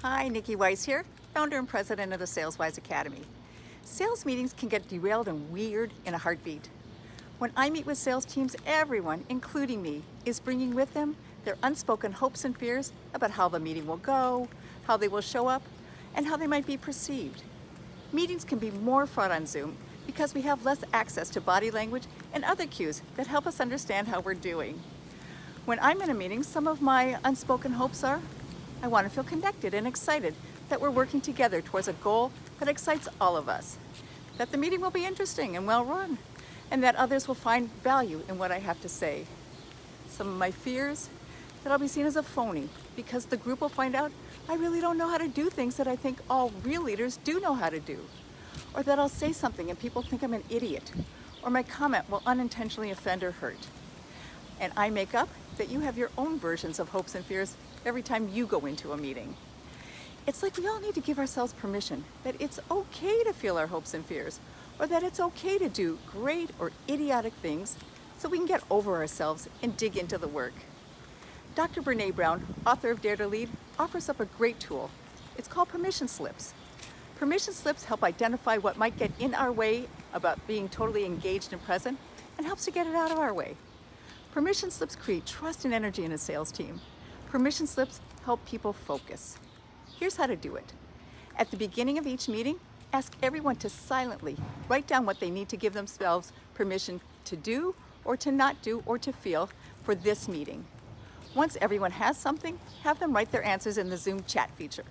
Hi, Nikki Weiss here, founder and president of the Saleswise Academy. Sales meetings can get derailed and weird in a heartbeat. When I meet with sales teams, everyone, including me, is bringing with them their unspoken hopes and fears about how the meeting will go, how they will show up, and how they might be perceived. Meetings can be more fraught on Zoom because we have less access to body language and other cues that help us understand how we're doing. When I'm in a meeting, some of my unspoken hopes are, I want to feel connected and excited that we're working together towards a goal that excites all of us, that the meeting will be interesting and well run, and that others will find value in what I have to say. Some of my fears, that I'll be seen as a phony because the group will find out I really don't know how to do things that I think all real leaders do know how to do, or that I'll say something and people think I'm an idiot, or my comment will unintentionally offend or hurt. And I make up that you have your own versions of hopes and fears every time you go into a meeting. It's like we all need to give ourselves permission that it's okay to feel our hopes and fears, or that it's okay to do great or idiotic things so we can get over ourselves and dig into the work. Dr. Brene Brown, author of Dare to Lead, offers up a great tool. It's called permission slips. Permission slips help identify what might get in our way about being totally engaged and present, and helps to get it out of our way. Permission slips create trust and energy in a sales team. Permission slips help people focus. Here's how to do it. At the beginning of each meeting, ask everyone to silently write down what they need to give themselves permission to do or to not do or to feel for this meeting. Once everyone has something, have them write their answers in the Zoom chat feature.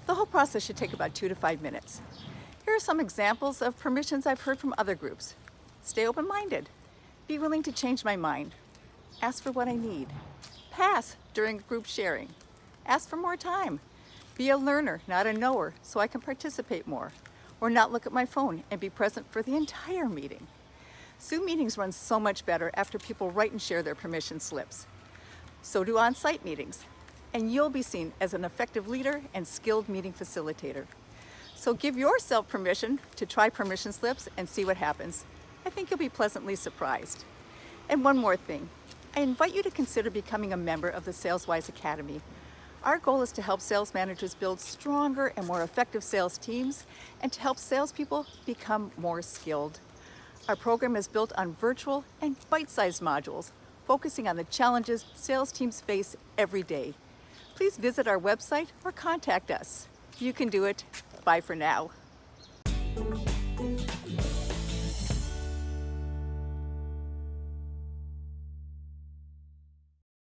The whole process should take about 2 to 5 minutes. Here are some examples of permissions I've heard from other groups. Stay open-minded. Be willing to change my mind. Ask for what I need. Pass during group sharing. Ask for more time. Be a learner, not a knower, so I can participate more. Or not look at my phone and be present for the entire meeting. Zoom meetings run so much better after people write and share their permission slips. So do on-site meetings. And you'll be seen as an effective leader and skilled meeting facilitator. So give yourself permission to try permission slips and see what happens. I think you'll be pleasantly surprised. And one more thing. I invite you to consider becoming a member of the Saleswise Academy. Our goal is to help sales managers build stronger and more effective sales teams and to help salespeople become more skilled. Our program is built on virtual and bite-sized modules, focusing on the challenges sales teams face every day. Please visit our website or contact us. You can do it. Bye for now.